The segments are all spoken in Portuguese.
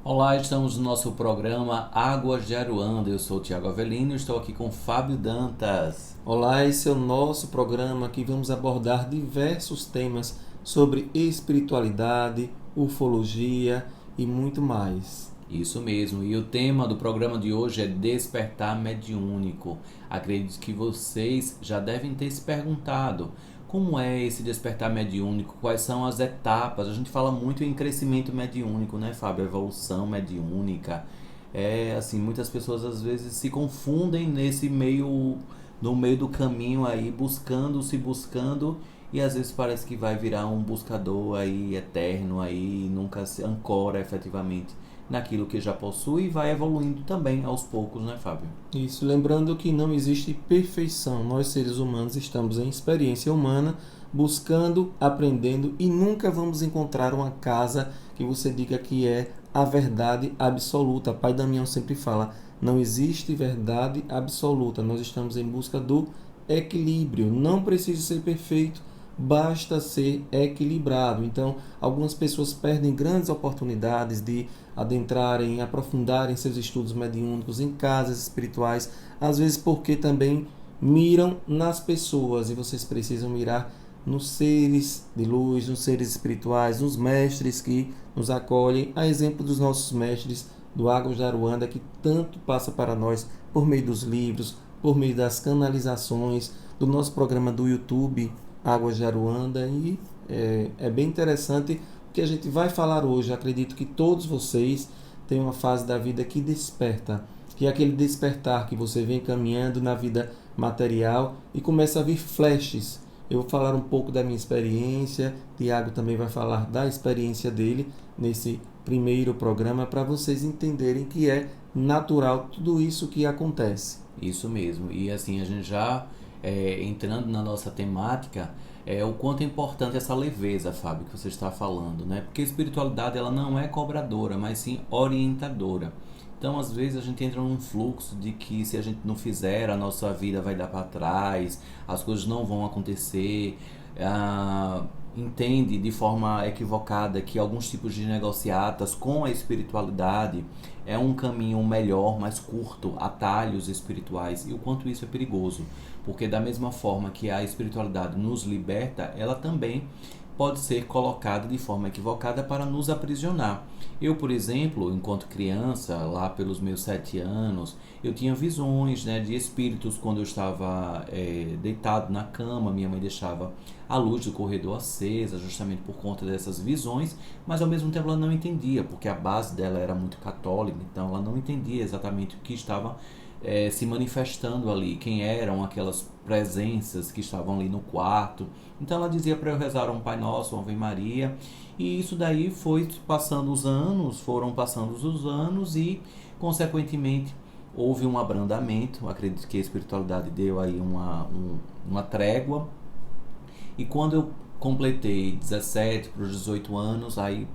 Olá, estamos no nosso programa Águas de Aruanda. Eu sou o Tiago Avelino e estou aqui com Fábio Dantas. Olá, esse é o nosso programa que vamos abordar diversos temas sobre espiritualidade, ufologia e muito mais. Isso mesmo, e o tema do programa de hoje é despertar mediúnico. Acredito que vocês já devem ter se perguntado como é esse despertar mediúnico, quais são as etapas. A gente fala muito em crescimento mediúnico, né, Fábio? Evolução mediúnica. É assim, muitas pessoas às vezes se confundem nesse meio, no meio do caminho aí, buscando, e às vezes parece que vai virar um buscador aí eterno aí, nunca se ancora efetivamente naquilo que já possui e vai evoluindo também aos poucos, né, Fábio? Isso, lembrando que não existe perfeição. Nós, seres humanos, estamos em experiência humana, buscando, aprendendo e nunca vamos encontrar uma casa que você diga que é a verdade absoluta. Pai Damião sempre fala: não existe verdade absoluta. Nós estamos em busca do equilíbrio. Não precisa ser perfeito, basta ser equilibrado. Então, algumas pessoas perdem grandes oportunidades de adentrarem, aprofundarem seus estudos mediúnicos em casas espirituais, às vezes porque também miram nas pessoas, e vocês precisam mirar nos seres de luz, nos seres espirituais, nos mestres que nos acolhem, a exemplo dos nossos mestres do Águas de Aruanda, que tanto passa para nós por meio dos livros, por meio das canalizações, do nosso programa do YouTube, Águas de Aruanda, e é bem interessante o que a gente vai falar hoje. Acredito que todos vocês têm uma fase da vida que desperta, que é aquele despertar que você vem caminhando na vida material e começa a vir flashes. Eu vou falar um pouco da minha experiência, Tiago também vai falar da experiência dele nesse primeiro programa, para vocês entenderem que é natural tudo isso que acontece. Isso mesmo. E assim, a gente já entrando na nossa temática, o quanto é importante essa leveza, Fábio, que você está falando, né? Porque a espiritualidade ela não é cobradora, mas sim orientadora. Então, às vezes, a gente entra num fluxo de que se a gente não fizer, a nossa vida vai dar para trás, as coisas não vão acontecer. Entende de forma equivocada que alguns tipos de negociatas com a espiritualidade é um caminho melhor, mais curto, atalhos espirituais, e o quanto isso é perigoso. Porque da mesma forma que a espiritualidade nos liberta, ela também pode ser colocada de forma equivocada para nos aprisionar. Eu, por exemplo, enquanto criança, lá pelos meus 7 anos, eu tinha visões, né, de espíritos quando eu estava deitado na cama. Minha mãe deixava a luz do corredor acesa, justamente por conta dessas visões, mas ao mesmo tempo ela não entendia, porque a base dela era muito católica, então ela não entendia exatamente o que estava se manifestando ali, quem eram aquelas presenças que estavam ali no quarto. Então ela dizia para eu rezar um Pai Nosso, uma Ave Maria, e isso daí foi passando os anos, foram passando os anos e, consequentemente, houve um abrandamento. Acredito que a espiritualidade deu aí uma trégua, e quando eu completei 17 para os 18 anos, aí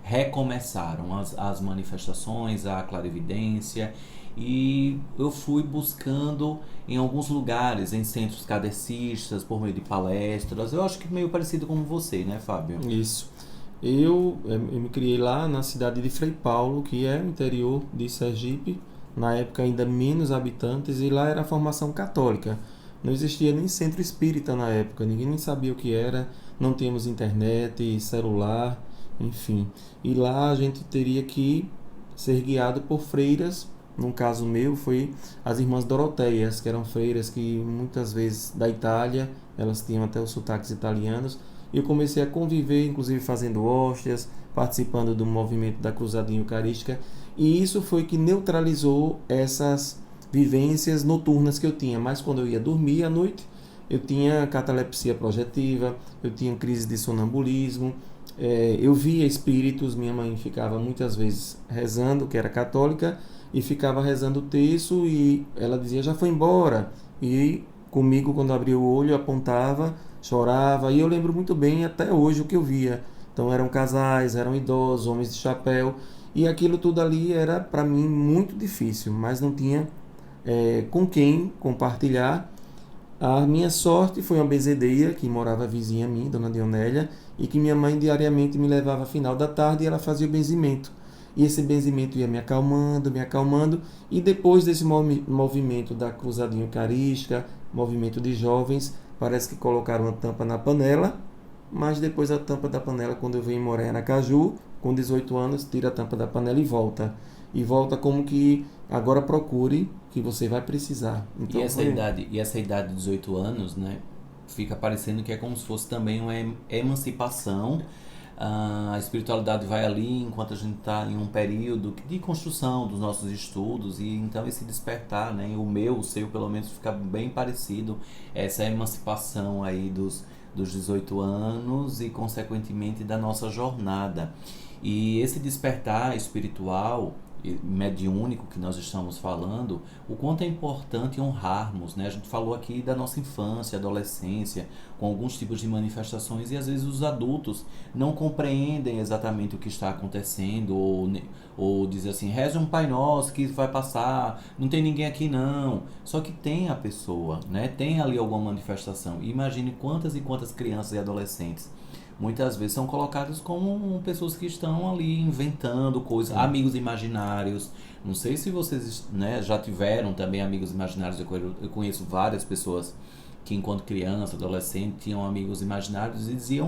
recomeçaram as manifestações, a clarividência, e eu fui buscando em alguns lugares, em centros kardecistas, por meio de palestras. Eu acho que meio parecido com você, né, Fábio? Isso. Eu me criei lá na cidade de Frei Paulo, que é o interior de Sergipe, na época ainda menos habitantes, e lá era a formação católica. Não existia nem centro espírita na época, ninguém nem sabia o que era, não tínhamos internet, celular, enfim. E lá a gente teria que ser guiado por freiras. No caso meu, foi as irmãs Doroteias, que eram freiras que muitas vezes da Itália, elas tinham até os sotaques italianos. E eu comecei a conviver, inclusive fazendo hóstias, participando do movimento da Cruzadinha Eucarística. E isso foi que neutralizou essas vivências noturnas que eu tinha. Mas quando eu ia dormir à noite, eu tinha catalepsia projetiva, eu tinha crise de sonambulismo, eu via espíritos. Minha mãe ficava muitas vezes rezando, que era católica, e ficava rezando o terço, e ela dizia: já foi embora. E comigo, quando abria o olho, apontava, chorava, e eu lembro muito bem até hoje o que eu via. Então eram casais, eram idosos, homens de chapéu, e aquilo tudo ali era para mim muito difícil, mas não tinha com quem compartilhar. A minha sorte foi uma benzedeira que morava vizinha a mim, Dona Dionélia, e que minha mãe diariamente me levava ao final da tarde e ela fazia o benzimento. E esse benzimento ia me acalmando, e depois desse movimento da cruzadinha eucarística, movimento de jovens, parece que colocaram uma tampa na panela, mas depois a tampa da panela, quando eu venho morar em Aracaju, com 18 anos, tira a tampa da panela e volta. E volta como que agora procure que você vai precisar. Então, E essa idade de 18 anos, né, fica parecendo que é como se fosse também uma emancipação. A espiritualidade vai ali enquanto a gente está em um período de construção dos nossos estudos, e então esse despertar, né, o seu pelo menos, fica bem parecido, essa emancipação aí dos 18 anos e consequentemente da nossa jornada. E esse despertar espiritual mediúnico que nós estamos falando, o quanto é importante honrarmos, né? A gente falou aqui da nossa infância, adolescência, com alguns tipos de manifestações, e às vezes os adultos não compreendem exatamente o que está acontecendo, ou dizem assim, reze um Pai Nosso que vai passar, não tem ninguém aqui não. Só que tem a pessoa, né? Tem ali alguma manifestação. Imagine quantas e quantas crianças e adolescentes muitas vezes são colocados como pessoas que estão ali inventando coisas, amigos imaginários. Não sei se vocês, né, já tiveram também amigos imaginários. Eu conheço várias pessoas que enquanto criança, adolescente, tinham amigos imaginários e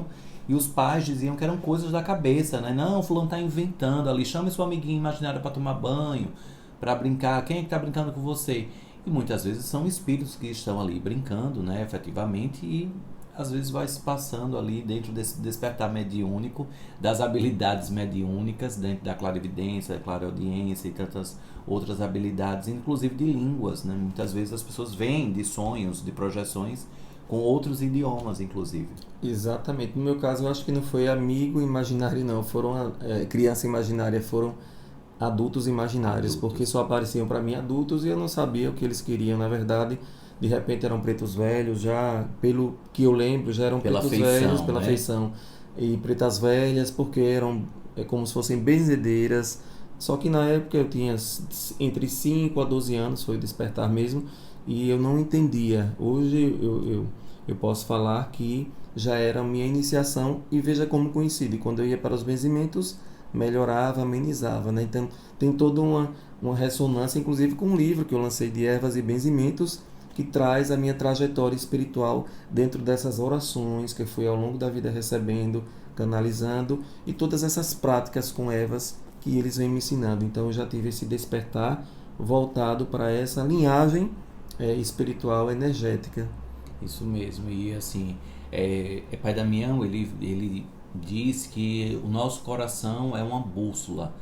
os pais diziam que eram coisas da cabeça, né? Não, fulano está inventando ali, chame sua amiguinha imaginária para tomar banho, para brincar, quem é que está brincando com você? E muitas vezes são espíritos que estão ali brincando, né, efetivamente, e às vezes vai se passando ali dentro desse despertar mediúnico, das habilidades mediúnicas, dentro da clarividência, da clareaudiência e tantas outras habilidades, inclusive de línguas, né? Muitas vezes as pessoas vêm de sonhos, de projeções com outros idiomas, inclusive. exatamente. No meu caso, eu acho que não foi amigo imaginário, não. Foram criança imaginária, foram adultos imaginários, Adultos. porque só apareciam para mim adultos e eu não sabia o que eles queriam, na verdade. De repente eram pretos velhos, já pelo que eu lembro, já eram Pela pretos feição, velhos pela né? feição. E pretas velhas, porque eram como se fossem benzedeiras. Só que na época eu tinha entre 5 a 12 anos, foi despertar mesmo, e eu não entendia. Hoje eu posso falar que já era a minha iniciação, e veja como coincide. Quando eu ia para os benzimentos, melhorava, amenizava, né? Então tem toda uma ressonância, inclusive com um livro que eu lancei de ervas e benzimentos, que traz a minha trajetória espiritual dentro dessas orações que eu fui ao longo da vida recebendo, canalizando, e todas essas práticas com ervas que eles vêm me ensinando. Então eu já tive esse despertar voltado para essa linhagem espiritual energética. Isso mesmo, e assim, Pai Damião, ele diz que o nosso coração é uma bússola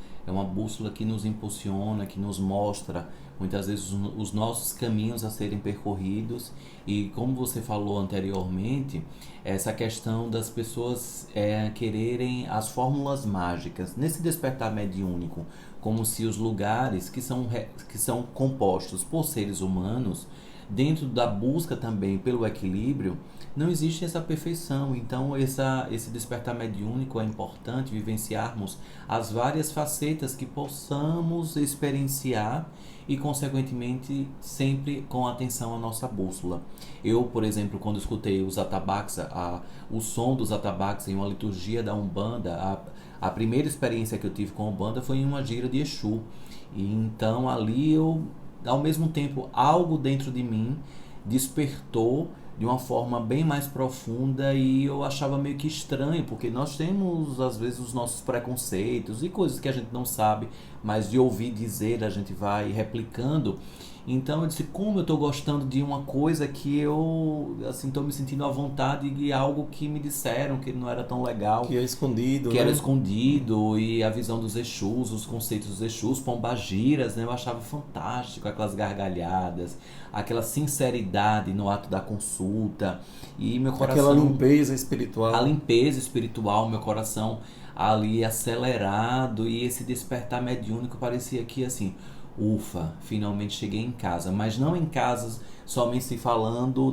que nos impulsiona, que nos mostra muitas vezes os nossos caminhos a serem percorridos. E como você falou anteriormente, essa questão das pessoas quererem as fórmulas mágicas, nesse despertar mediúnico, como se os lugares que são compostos por seres humanos, dentro da busca também pelo equilíbrio, não existe essa perfeição. Então esse despertar mediúnico é importante vivenciarmos as várias facetas que possamos experienciar, e consequentemente sempre com atenção à nossa bússola. Eu, por exemplo, quando escutei os atabaques, o som dos atabaques em uma liturgia da Umbanda, a primeira experiência que eu tive com a Umbanda foi em uma gira de Exu. E então ali eu, ao mesmo tempo, algo dentro de mim despertou de uma forma bem mais profunda, e eu achava meio que estranho, porque nós temos às vezes os nossos preconceitos e coisas que a gente não sabe, mas de ouvir dizer a gente vai replicando. Então eu disse, como eu estou gostando de uma coisa que eu assim estou me sentindo à vontade de algo que me disseram que não era tão legal, Que é escondido, que né? era escondido, e a visão dos Exus, os conceitos dos Exus, pombagiras, né? Eu achava fantástico, aquelas gargalhadas, aquela sinceridade no ato da consulta, e meu coração... Aquela limpeza espiritual. A limpeza espiritual, meu coração ali acelerado, e esse despertar mediúnico parecia que assim, ufa, finalmente cheguei em casa, mas não em casas somente se falando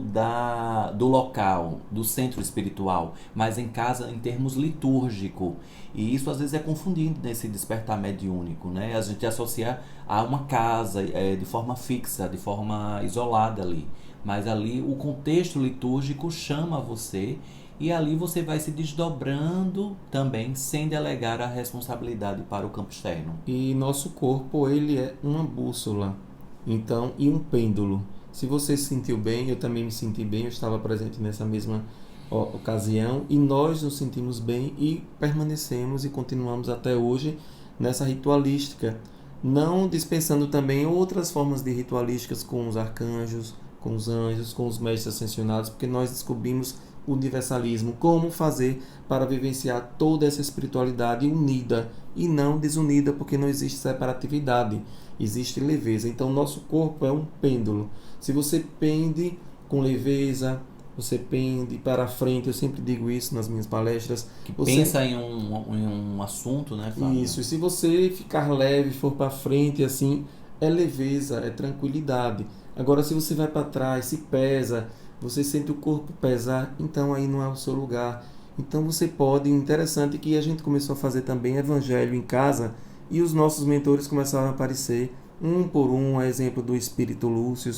do local, do centro espiritual, mas em casa em termos litúrgico. E isso às vezes é confundido nesse despertar mediúnico, né? A gente associa a uma casa de forma fixa, de forma isolada ali. Mas ali o contexto litúrgico chama você e ali você vai se desdobrando também sem delegar a responsabilidade para o campo externo. E nosso corpo, ele é uma bússola, então, e um pêndulo. Se você se sentiu bem, eu também me senti bem, eu estava presente nessa mesma ocasião, e nós nos sentimos bem e permanecemos e continuamos até hoje nessa ritualística, não dispensando também outras formas de ritualísticas com os arcanjos, com os anjos, com os mestres ascensionados, porque nós descobrimos o universalismo, como fazer para vivenciar toda essa espiritualidade unida e não desunida, porque não existe separatividade, existe leveza. Então, nosso corpo é um pêndulo. Se você pende com leveza, você pende para frente, eu sempre digo isso nas minhas palestras. Que você pensa em um assunto, né, Fábio? Isso, e se você ficar leve, for para frente, assim, é leveza, é tranquilidade. Agora, se você vai para trás, se pesa, você sente o corpo pesar, então aí não é o seu lugar. Então você pode, interessante que a gente começou a fazer também evangelho em casa e os nossos mentores começaram a aparecer um por um, a exemplo do Espírito Lúcio,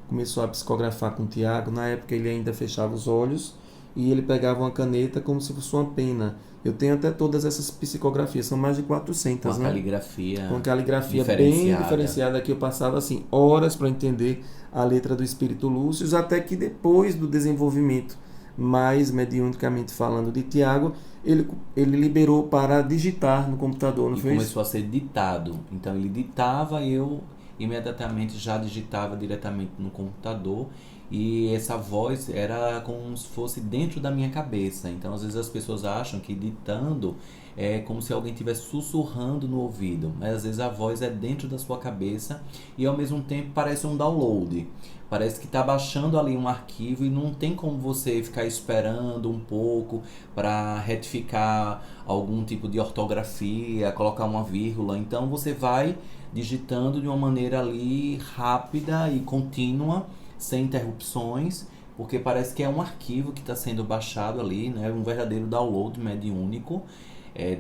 começou a psicografar com o Tiago, na época ele ainda fechava os olhos e ele pegava uma caneta como se fosse uma pena. Eu tenho até todas essas psicografias, são mais de 400, Com né? caligrafia Com caligrafia bem diferenciada, que eu passava assim horas para entender a letra do Espírito Lúcio, até que depois do desenvolvimento mais mediunicamente falando de Tiago, ele liberou para digitar no computador, não e foi começou isso? a ser ditado. Então ele ditava e eu imediatamente já digitava diretamente no computador e essa voz era como se fosse dentro da minha cabeça. Então às vezes as pessoas acham que ditando é como se alguém estivesse sussurrando no ouvido, mas às vezes a voz é dentro da sua cabeça e ao mesmo tempo parece um download. Parece que está baixando ali um arquivo e não tem como você ficar esperando um pouco para retificar algum tipo de ortografia, colocar uma vírgula. Então você vai digitando de uma maneira ali rápida e contínua, sem interrupções, porque parece que é um arquivo que está sendo baixado ali, né? Um verdadeiro download mediúnico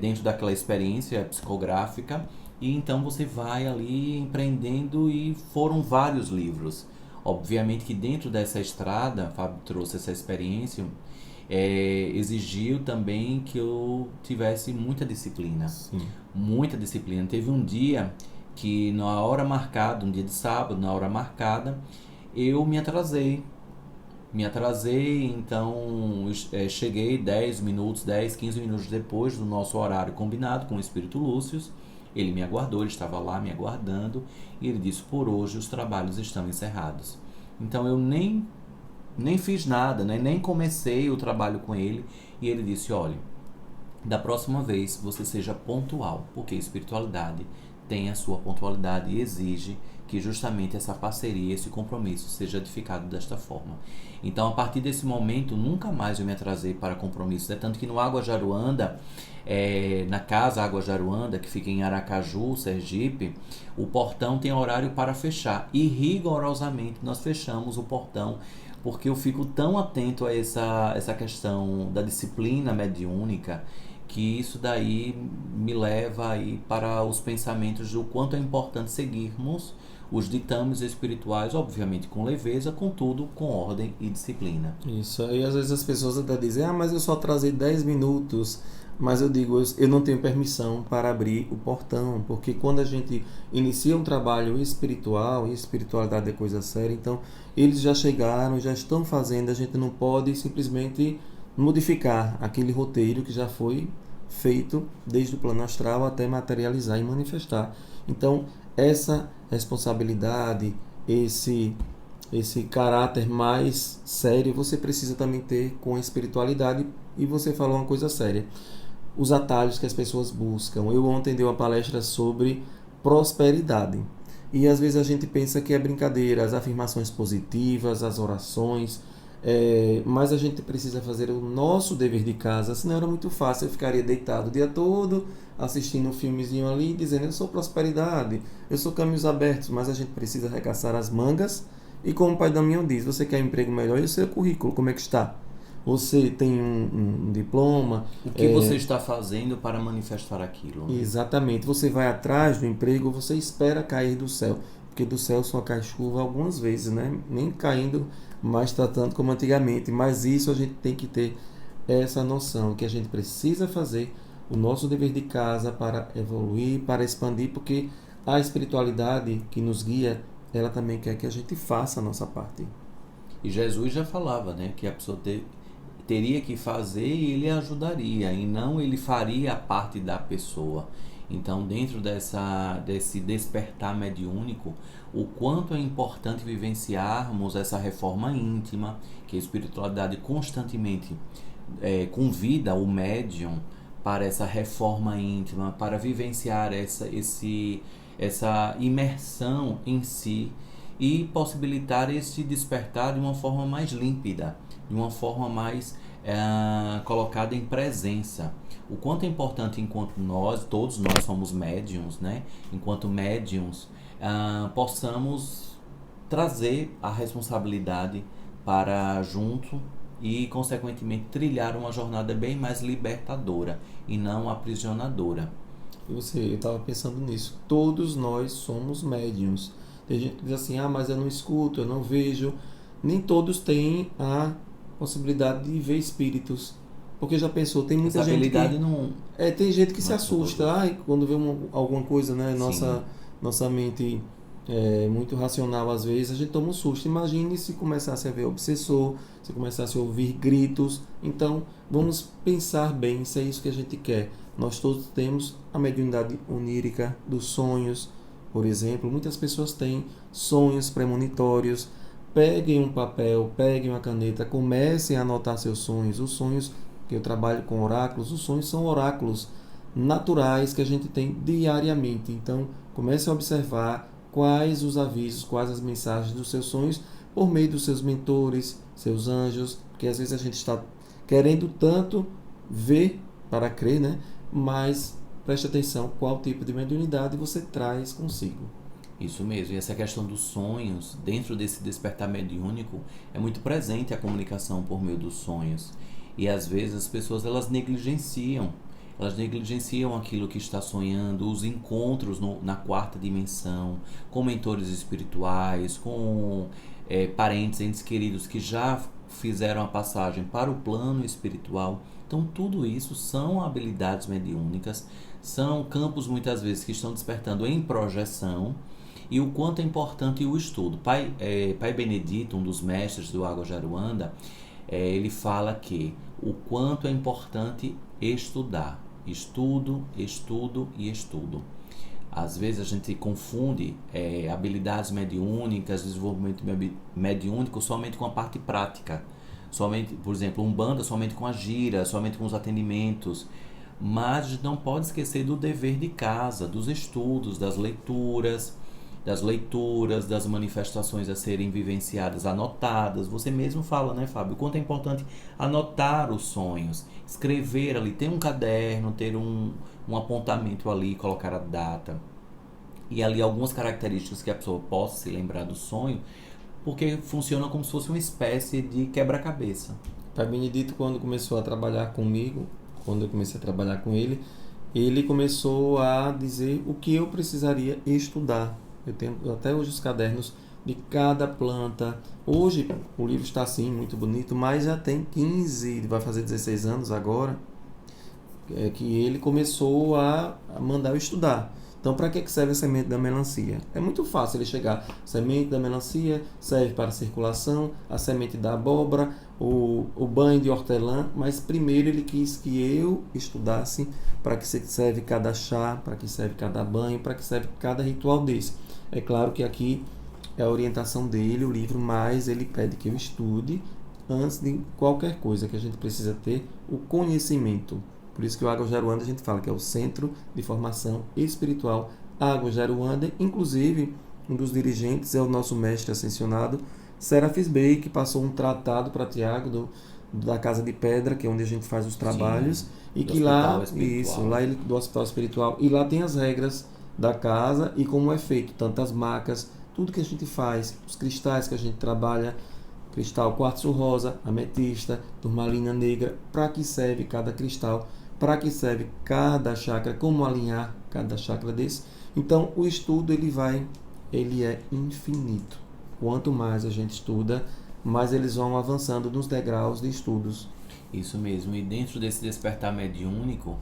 dentro daquela experiência psicográfica. E então você vai ali empreendendo e foram vários livros. Obviamente que dentro dessa estrada, Fábio trouxe essa experiência, exigiu também que eu tivesse muita disciplina. Sim. Muita disciplina. Teve um dia que na hora marcada, um dia de sábado, na hora marcada, eu me atrasei. Então cheguei 10, 15 minutos depois do nosso horário combinado com o Espírito Lúcio. Ele me aguardou, ele estava lá me aguardando e ele disse: por hoje os trabalhos estão encerrados. Então eu nem fiz nada, né? Nem comecei o trabalho com ele e ele disse: olha, da próxima vez você seja pontual, porque a espiritualidade tem a sua pontualidade e exige que justamente essa parceria, esse compromisso seja edificado desta forma. Então, a partir desse momento, nunca mais eu me atrasei para compromissos. É tanto que no Água Jaruanda, na Casa Água Jaruanda, que fica em Aracaju, Sergipe, o portão tem horário para fechar. E rigorosamente nós fechamos o portão, porque eu fico tão atento a essa questão da disciplina mediúnica, que isso daí me leva aí para os pensamentos do quanto é importante seguirmos os ditames espirituais, obviamente com leveza, contudo com ordem e disciplina. Isso, aí às vezes as pessoas até dizem, mas eu só atrasei 10 minutos, mas eu digo, eu não tenho permissão para abrir o portão, porque quando a gente inicia um trabalho espiritual, e espiritualidade é coisa séria, então eles já chegaram, já estão fazendo, a gente não pode simplesmente modificar aquele roteiro que já foi feito desde o plano astral até materializar e manifestar. Então, essa responsabilidade, esse caráter mais sério, você precisa também ter com a espiritualidade. E você falou uma coisa séria: os atalhos que as pessoas buscam. Eu ontem dei uma palestra sobre prosperidade. E às vezes a gente pensa que é brincadeira, as afirmações positivas, as orações, Mas a gente precisa fazer o nosso dever de casa, senão era muito fácil, eu ficaria deitado o dia todo, assistindo um filmezinho ali, dizendo, eu sou prosperidade, eu sou caminhos abertos, mas a gente precisa arregaçar as mangas, e como o pai Damião diz, você quer um emprego melhor, e o seu currículo, como é que está? Você tem um diploma? O que você está fazendo para manifestar aquilo? Né? Exatamente, você vai atrás do emprego, você espera cair do céu, porque do céu só cai chuva algumas vezes, né? Nem caindo mais tratando como antigamente, mas isso a gente tem que ter essa noção que a gente precisa fazer o nosso dever de casa para evoluir, para expandir, porque a espiritualidade que nos guia, ela também quer que a gente faça a nossa parte. E Jesus já falava, né, que a pessoa teria que fazer e ele ajudaria, e não ele faria a parte da pessoa. Então, dentro desse despertar mediúnico, o quanto é importante vivenciarmos essa reforma íntima, que a espiritualidade constantemente convida o médium para essa reforma íntima, para vivenciar essa imersão em si e possibilitar esse despertar de uma forma mais límpida, de uma forma mais colocada em presença. O quanto é importante enquanto todos nós somos médiums, né? Enquanto médiums, possamos trazer a responsabilidade para junto e, consequentemente, trilhar uma jornada bem mais libertadora e não aprisionadora. Eu estava pensando nisso. Todos nós somos médiums. Tem gente que diz assim, mas eu não escuto, eu não vejo. Nem todos têm a possibilidade de ver espíritos. Porque já pensou, tem muita Essa gente habilidade que... não... tem gente que se Não é assusta, quando vê alguma coisa, né? Sim. Nossa mente muito racional às vezes, a gente toma um susto. Imagine se começasse a ver obsessor, se começasse a ouvir gritos. Então, vamos pensar bem se é isso que a gente quer. Nós todos temos a mediunidade onírica dos sonhos, por exemplo. Muitas pessoas têm sonhos premonitórios. Peguem um papel, peguem uma caneta, comecem a anotar seus sonhos. Os sonhos, que eu trabalho com oráculos, os sonhos são oráculos naturais que a gente tem diariamente. Então, comece a observar quais os avisos, quais as mensagens dos seus sonhos por meio dos seus mentores, seus anjos, porque às vezes a gente está querendo tanto ver para crer, né? Mas preste atenção qual tipo de mediunidade você traz consigo. Isso mesmo, e essa questão dos sonhos, dentro desse despertar mediúnico, é muito presente a comunicação por meio dos sonhos. E às vezes as pessoas elas negligenciam aquilo que está sonhando, os encontros na quarta dimensão, com mentores espirituais, com parentes, entes queridos que já fizeram a passagem para o plano espiritual. Então tudo isso são habilidades mediúnicas, são campos muitas vezes que estão despertando em projeção. E o quanto é importante o estudo. Pai Benedito, um dos mestres do Água Jaruanda, ele fala que o quanto é importante estudar. Estudo, estudo e estudo. Às vezes a gente confunde habilidades mediúnicas, desenvolvimento mediúnico somente com a parte prática. Somente, por exemplo, Umbanda somente com a gira, somente com os atendimentos. Mas a gente não pode esquecer do dever de casa, dos estudos, das leituras, das manifestações a serem vivenciadas, anotadas. Você mesmo fala, né, Fábio? O quanto é importante anotar os sonhos, escrever ali, ter um caderno, ter um apontamento ali, colocar a data. E ali algumas características que a pessoa possa se lembrar do sonho, porque funciona como se fosse uma espécie de quebra-cabeça. Pai Benedito, quando começou a trabalhar comigo, quando eu comecei a trabalhar com ele começou a dizer o que eu precisaria estudar. Eu tenho até hoje os cadernos de cada planta. Hoje o livro está assim, muito bonito, mas já tem 15, vai fazer 16 anos agora, que ele começou a mandar eu estudar. Então, para que serve a semente da melancia? É muito fácil ele chegar. A semente da melancia serve para a circulação, a semente da abóbora, o banho de hortelã, mas primeiro ele quis que eu estudasse para que serve cada chá, para que serve cada banho, para que serve cada ritual desse. É claro que aqui é a orientação dele, o livro, mas ele pede que eu estude antes de qualquer coisa, que a gente precisa ter o conhecimento. Por isso que o Água Jaruanda a gente fala que é o Centro de Formação Espiritual Água Jaruanda. Inclusive, um dos dirigentes é o nosso mestre ascensionado, Serafis Bey, que passou um tratado para Tiago da Casa de Pedra, que é onde a gente faz os trabalhos, Sim, e do que lá, hospital espiritual. isso, lá ele, do Hospital Espiritual, e lá tem as regras da casa e como é feito, tantas macas, tudo que a gente faz, os cristais que a gente trabalha, cristal quartzo rosa, ametista, turmalina negra, para que serve cada cristal, para que serve cada chakra, como alinhar cada chakra desse. Então, o estudo ele é infinito. Quanto mais a gente estuda, mais eles vão avançando nos degraus de estudos. Isso mesmo. E dentro desse despertar mediúnico,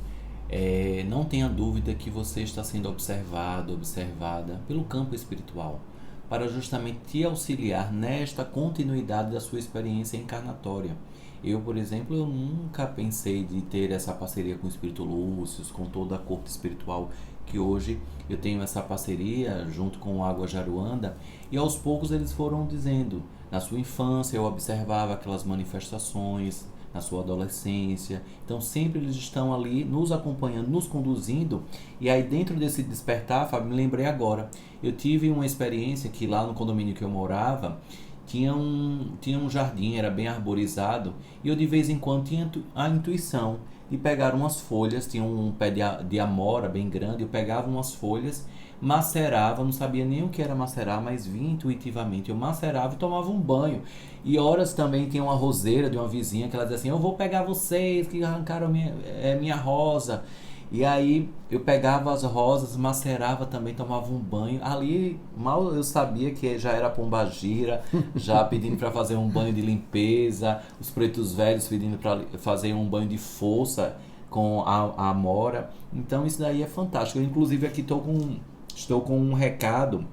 não tenha dúvida que você está sendo observado, observada pelo campo espiritual, para justamente te auxiliar nesta continuidade da sua experiência encarnatória. Eu, por exemplo, eu nunca pensei de ter essa parceria com o Espírito Lúcio, com toda a corte espiritual, que hoje eu tenho essa parceria junto com o Água Jaruanda, e aos poucos eles foram dizendo, na sua infância eu observava aquelas manifestações, na sua adolescência, então sempre eles estão ali nos acompanhando, nos conduzindo, e aí dentro desse despertar, Fábio, me lembrei agora, eu tive uma experiência que lá no condomínio que eu morava, tinha um jardim, era bem arborizado, e eu de vez em quando tinha a intuição de pegar umas folhas, tinha um pé de amora bem grande, eu pegava umas folhas, macerava, não sabia nem o que era macerar, mas vinha intuitivamente, eu macerava e tomava um banho. E horas também tinha uma roseira de uma vizinha que ela dizia assim, eu vou pegar vocês que arrancaram minha rosa. E aí eu pegava as rosas, macerava também, tomava um banho. Ali mal eu sabia que já era pombagira, já pedindo para fazer um banho de limpeza, os pretos velhos pedindo para fazer um banho de força com a amora. Então isso daí é fantástico. Eu inclusive aqui estou com um recado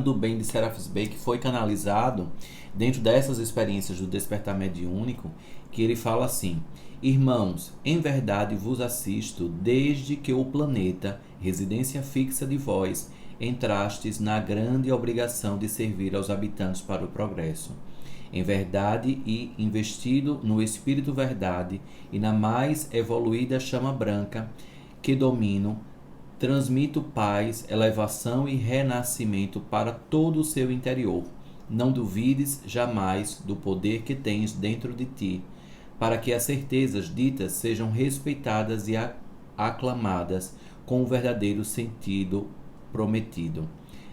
do bem de Serafis Bey, que foi canalizado dentro dessas experiências do despertar mediúnico, que ele fala assim: irmãos, em verdade vos assisto desde que o planeta, residência fixa de vós, entrastes na grande obrigação de servir aos habitantes para o progresso. Em verdade e investido no Espírito Verdade e na mais evoluída chama branca que domino, transmito paz, elevação e renascimento para todo o seu interior. Não duvides jamais do poder que tens dentro de ti, para que as certezas ditas sejam respeitadas e aclamadas com o verdadeiro sentido prometido.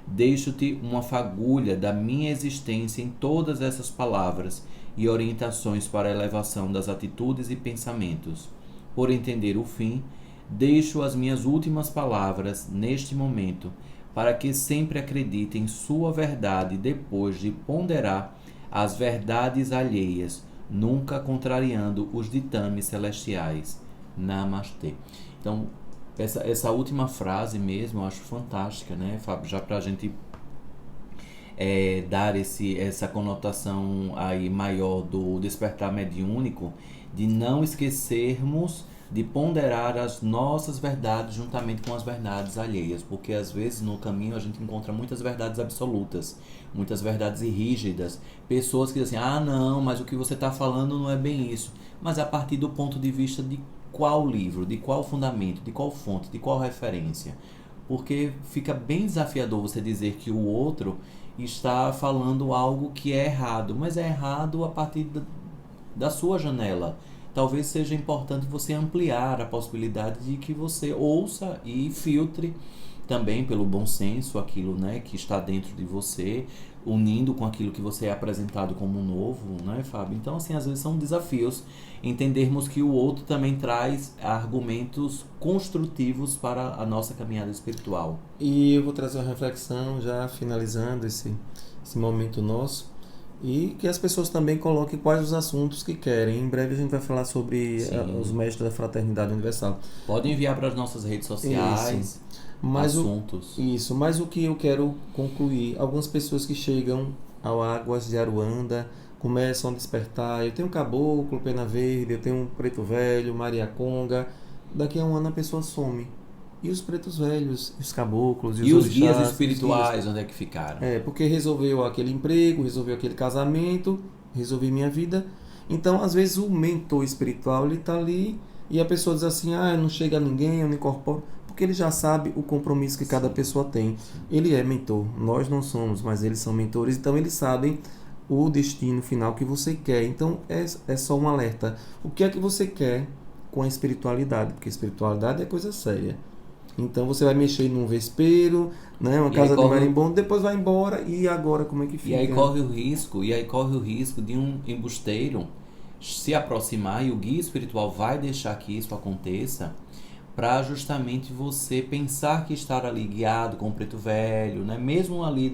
Deixo-te uma fagulha da minha existência em todas essas palavras e orientações para a elevação das atitudes e pensamentos. Por entender o fim, deixo as minhas últimas palavras neste momento, para que sempre acredite em sua verdade depois de ponderar as verdades alheias, nunca contrariando os ditames celestiais. Namastê. Então, essa última frase mesmo eu acho fantástica, né, Fábio? Já para a gente dar essa conotação aí maior do despertar mediúnico, de não esquecermos de ponderar as nossas verdades juntamente com as verdades alheias, porque às vezes no caminho a gente encontra muitas verdades absolutas, muitas verdades rígidas, pessoas que dizem, não, mas o que você está falando não é bem isso, mas a partir do ponto de vista de qual livro, de qual fundamento, de qual fonte, de qual referência, porque fica bem desafiador você dizer que o outro está falando algo que é errado, mas é errado a partir da sua janela. Talvez seja importante você ampliar a possibilidade de que você ouça e filtre também pelo bom senso aquilo, né, que está dentro de você, unindo com aquilo que você é apresentado como novo, né, Fábio? Então, assim, às vezes são desafios entendermos que o outro também traz argumentos construtivos para a nossa caminhada espiritual. E eu vou trazer uma reflexão, já finalizando esse momento nosso, e que as pessoas também coloquem quais os assuntos que querem. Em breve a gente vai falar sobre os mestres da Fraternidade Universal. Pode enviar para as nossas redes sociais assuntos. Mas o que eu quero concluir, algumas pessoas que chegam ao Águas de Aruanda começam a despertar, eu tenho Caboclo, Pena Verde, eu tenho Preto Velho, Maria Conga, daqui a um ano a pessoa some. E os pretos velhos, os caboclos e os guias espirituais, onde é que ficaram? Porque resolveu aquele emprego, resolveu aquele casamento, resolvi minha vida. Então, às vezes, o mentor espiritual, ele está ali e a pessoa diz assim, não chega a ninguém, eu não incorporo. Por porque ele já sabe o compromisso que cada pessoa tem. Ele é mentor, nós não somos, mas eles são mentores, então eles sabem o destino final que você quer. Então é só um alerta. O que é que você quer com a espiritualidade? Porque espiritualidade é coisa séria. Então você vai mexer num vespeiro, né, uma casa de marimbondo, depois vai embora, e agora como é que fica? E aí corre o risco de um embusteiro se aproximar, e o guia espiritual vai deixar que isso aconteça para justamente você pensar que estar ali guiado com o preto velho, né? Mesmo ali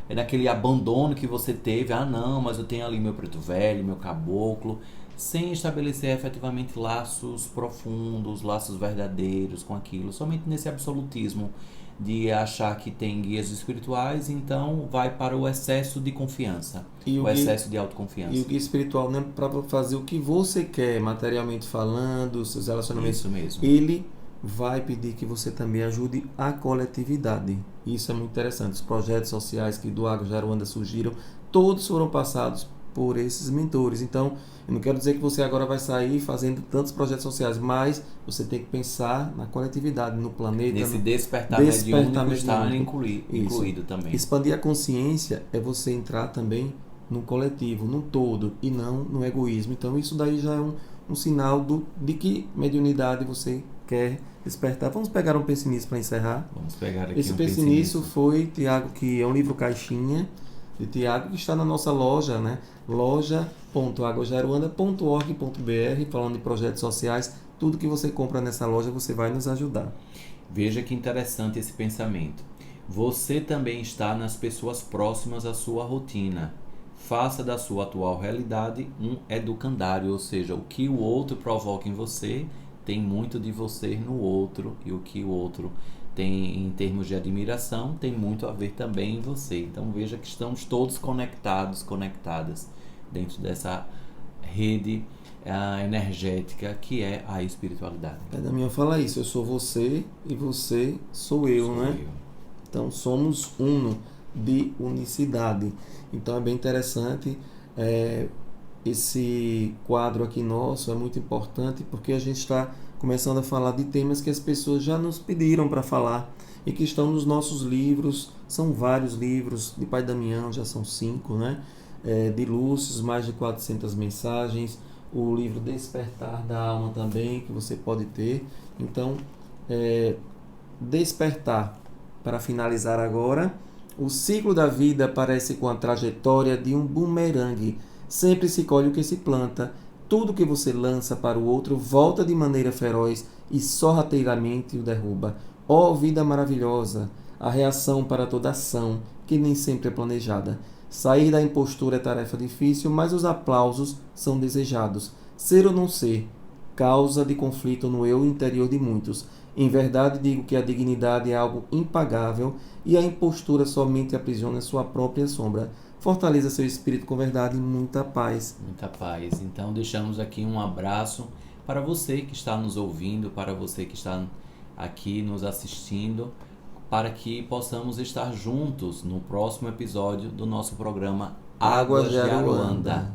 naquele abandono que você teve, não, mas eu tenho ali meu preto velho, meu caboclo, sem estabelecer efetivamente laços profundos, laços verdadeiros com aquilo, somente nesse absolutismo de achar que tem guias espirituais, então vai para o excesso de confiança, excesso de autoconfiança. E o guia espiritual não é para fazer o que você quer, materialmente falando, seus relacionamentos. Isso mesmo. Ele vai pedir que você também ajude a coletividade. Isso é muito interessante. Os projetos sociais que do Águas de Aruanda surgiram, todos foram passados por esses mentores. Então, eu não quero dizer que você agora vai sair fazendo tantos projetos sociais, mas você tem que pensar na coletividade, no planeta. Nesse despertar mediúnico está incluído também. Expandir a consciência é você entrar também no coletivo, no todo, e não no egoísmo. Então, isso daí já é um sinal de que mediunidade você quer despertar. Vamos pegar um Pense-Nisso para encerrar. Vamos pegar aqui Esse Pense-Nisso foi, Tiago, que é um livro caixinha de Tiago, que está na nossa loja, né? loja.aguasdearuanda.org.br, falando de projetos sociais. Tudo que você compra nessa loja, você vai nos ajudar. Veja que interessante esse pensamento. Você também está nas pessoas próximas à sua rotina. Faça da sua atual realidade um educandário, ou seja, o que o outro provoca em você tem muito de você no outro, e o que o outro tem em termos de admiração tem muito a ver também em você. Então veja que estamos todos conectadas dentro dessa rede energética que é a espiritualidade. Damião fala isso, eu sou você e você sou eu, né? Então somos uno, de unicidade. Então é bem interessante, esse quadro aqui nosso é muito importante, porque a gente está começando a falar de temas que as pessoas já nos pediram para falar e que estão nos nossos livros. São vários livros, de Pai Damião já são 5, né? De Lúcio, mais de 400 mensagens, o livro Despertar da Alma também, que você pode ter. Então, despertar, para finalizar agora, o ciclo da vida parece com a trajetória de um bumerangue. Sempre se colhe o que se planta. Tudo que você lança para o outro volta de maneira feroz e sorrateiramente o derruba. Ó vida maravilhosa, a reação para toda ação, que nem sempre é planejada. Sair da impostura é tarefa difícil, mas os aplausos são desejados. Ser ou não ser, causa de conflito no eu interior de muitos. Em verdade digo que a dignidade é algo impagável e a impostura somente aprisiona sua própria sombra. Fortaleça seu espírito com verdade e muita paz. Muita paz. Então deixamos aqui um abraço para você que está nos ouvindo, para você que está aqui nos assistindo, para que possamos estar juntos no próximo episódio do nosso programa Águas de Aruanda.